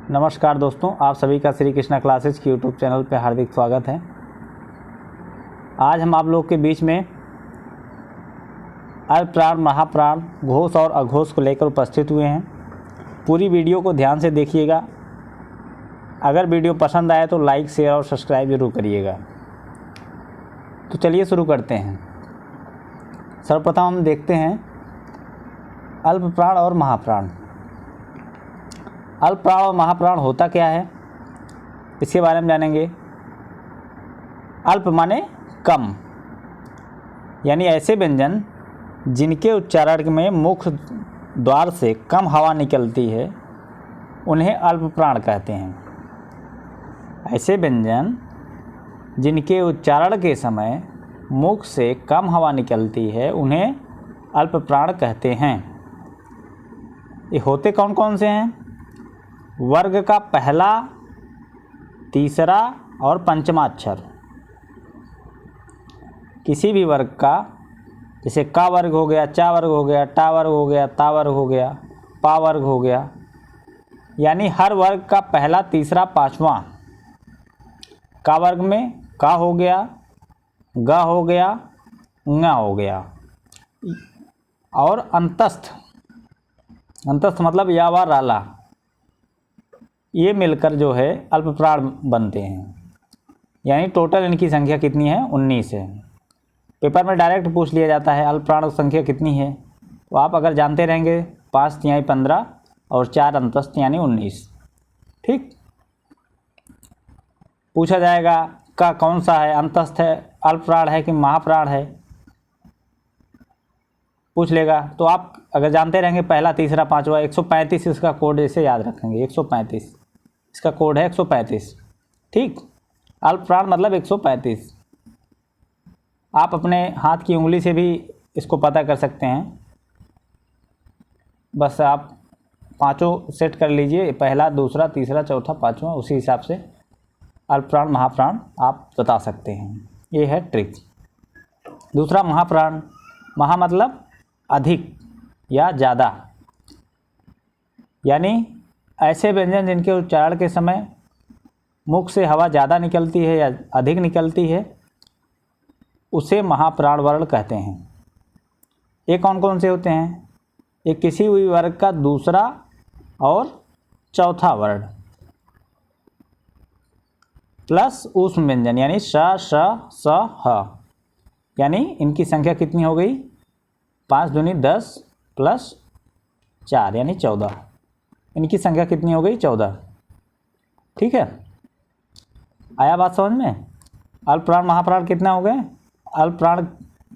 नमस्कार दोस्तों, आप सभी का श्री कृष्णा क्लासेस के यूट्यूब चैनल पर हार्दिक स्वागत है। आज हम आप लोग के बीच में अल्पप्राण, महाप्राण, घोष और अघोष को लेकर उपस्थित हुए हैं। पूरी वीडियो को ध्यान से देखिएगा। अगर वीडियो पसंद आए तो लाइक, शेयर और सब्सक्राइब जरूर करिएगा। तो चलिए शुरू करते हैं। सर्वप्रथम हम देखते हैं अल्पप्राण और महाप्राण। अल्पप्राण और महाप्राण होता क्या है, इसके बारे में जानेंगे। अल्प माने कम, यानी ऐसे व्यंजन जिनके उच्चारण में मुख द्वार से कम हवा निकलती है उन्हें अल्पप्राण कहते हैं। ऐसे व्यंजन जिनके उच्चारण के समय मुख से कम हवा निकलती है उन्हें अल्पप्राण कहते हैं। ये होते कौन कौन से हैं? वर्ग का पहला, तीसरा और पंचमा अक्षर। किसी भी वर्ग का, जैसे का वर्ग हो गया, चा वर्ग हो गया, टा वर्ग हो गया, ता वर्ग हो गया, पा वर्ग हो गया, यानी हर वर्ग का पहला, तीसरा, पांचवा। का वर्ग में का हो गया, ग हो गया, ङ हो गया, और अंतस्थ, अंतस्थ मतलब या वा राला, ये मिलकर जो है अल्पप्राण बनते हैं। यानी टोटल इनकी संख्या कितनी है? 19 है। पेपर में डायरेक्ट पूछ लिया जाता है अल्पप्राण संख्या कितनी है, तो आप अगर जानते रहेंगे 5 तिहाई 15 और 4 अंतस्थ यानी 19। ठीक, पूछा जाएगा का कौन सा है, अंतस्थ है, अल्पप्राण है कि महाप्राण है, पूछ लेगा। तो आप अगर जानते रहेंगे पहला, तीसरा, पांचवा, 135 इसका कोड ऐसे याद रखेंगे। 135 इसका कोड है, 135। ठीक, अल्पप्राण मतलब 135। आप अपने हाथ की उंगली से भी इसको पता कर सकते हैं। बस आप पांचों सेट कर लीजिए, पहला, दूसरा, तीसरा, चौथा, पांचवा, उसी हिसाब से अल्पप्राण, महाप्राण आप बता सकते हैं। ये है ट्रिक। दूसरा महाप्राण। महा मतलब अधिक या ज़्यादा, यानी ऐसे व्यंजन जिनके उच्चारण के समय मुख से हवा ज़्यादा निकलती है या अधिक निकलती है उसे महाप्राण वर्ण कहते हैं। ये कौन कौन से होते हैं? ये किसी भी वर्ग का दूसरा और चौथा वर्ण प्लस ऊष्म व्यंजन यानी श, श, स, ह, यानी इनकी संख्या कितनी हो गई? 5 दूनी 10 प्लस 4 यानी 14। इनकी संख्या कितनी हो गई? 14। ठीक है, आया बात समझ में? अल्पप्राण, महाप्राण कितना हो गए? अल्पप्राण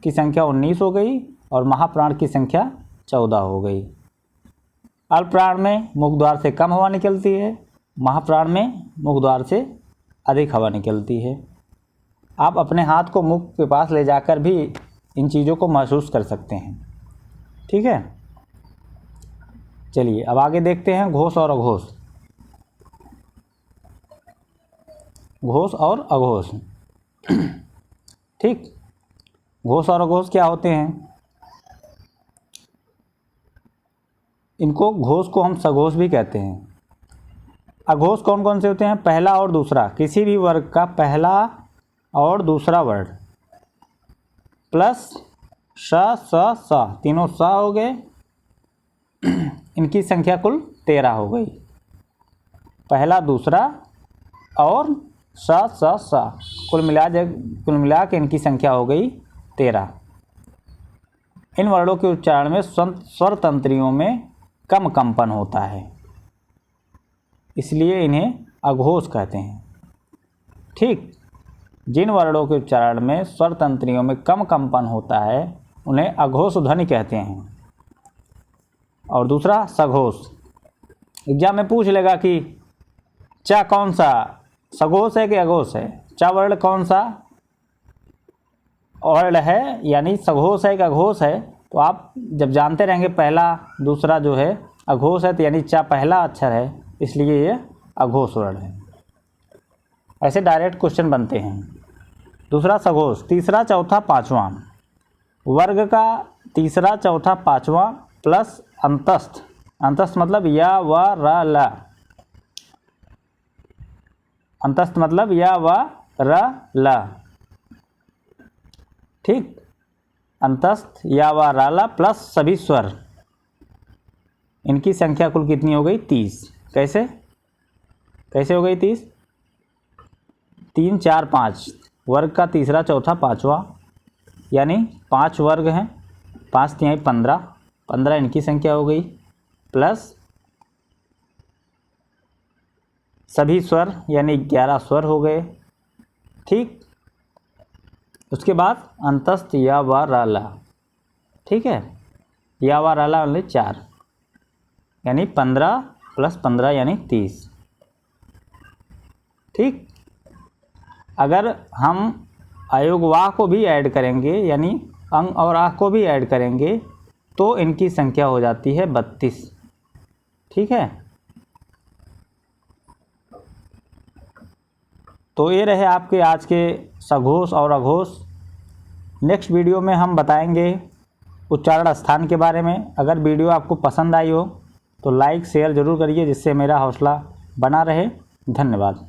की संख्या 19 हो गई और महाप्राण की संख्या 14 हो गई। अल्पप्राण में मुख द्वार से कम हवा निकलती है, महाप्राण में मुख द्वार से अधिक हवा निकलती है। आप अपने हाथ को मुख के पास ले जाकर भी इन चीज़ों को महसूस कर सकते हैं। ठीक है, चलिए अब आगे देखते हैं घोष और अघोष। घोष और अघोष। ठीक, घोष और अघोष क्या होते हैं? इनको, घोष को हम सघोष भी कहते हैं। अघोष कौन कौन से होते हैं? पहला और दूसरा, किसी भी वर्ग का पहला और दूसरा वर्ण प्लस श, स, स, तीनों स हो गए। इनकी संख्या कुल 13 हो गई। पहला, दूसरा और स, स, स, कुल मिला के इनकी संख्या हो गई 13। इन वर्णों के उच्चारण में स्वर तंत्रियों में कम कंपन होता है, इसलिए इन्हें अघोष कहते हैं। ठीक, जिन वर्णों के उच्चारण में स्वर तंत्रियों में कम कंपन होता है उन्हें अघोष ध्वनि कहते हैं। और दूसरा सघोष। एग्जाम में पूछ लेगा कि चा कौन सा, सघोष है कि अघोष है? चा वर्ण कौन सा वर्ण है, यानी सघोष है कि अघोष है? तो आप जब जानते रहेंगे पहला, दूसरा जो है अघोष है, तो यानी चा पहला अक्षर है, इसलिए ये अघोष वर्ण है। ऐसे डायरेक्ट क्वेश्चन बनते हैं। दूसरा सघोष। तीसरा, चौथा, पांचवा। वर्ग का तीसरा, चौथा, पांचवा प्लस अंतस्थ। अंतस्थ मतलब या, व, र, ल, अंतस्थ मतलब या व र ल, ठीक। अंतस्थ या व र ल प्लस सभी स्वर, इनकी संख्या कुल कितनी हो गई? 30। कैसे कैसे हो गई 30? 3 4 5, वर्ग का तीसरा चौथा पाँचवा, यानी 5 वर्ग हैं, 5 तिहाई 15, 15 इनकी संख्या हो गई, प्लस सभी स्वर यानी 11 स्वर हो गए, ठीक। उसके बाद अंतस्थ या व र ल, ठीक है, या व र ल ओनली 4, यानी 15 प्लस 15 यानी 30, ठीक। अगर हम अयोगवाह को भी ऐड करेंगे यानी अंग और आह को भी ऐड करेंगे तो इनकी संख्या हो जाती है 32, ठीक है। तो ये रहे आपके आज के सघोष और अघोष। नेक्स्ट वीडियो में हम बताएंगे उच्चारण स्थान के बारे में। अगर वीडियो आपको पसंद आई हो तो लाइक शेयर ज़रूर करिए, जिससे मेरा हौसला बना रहे। धन्यवाद।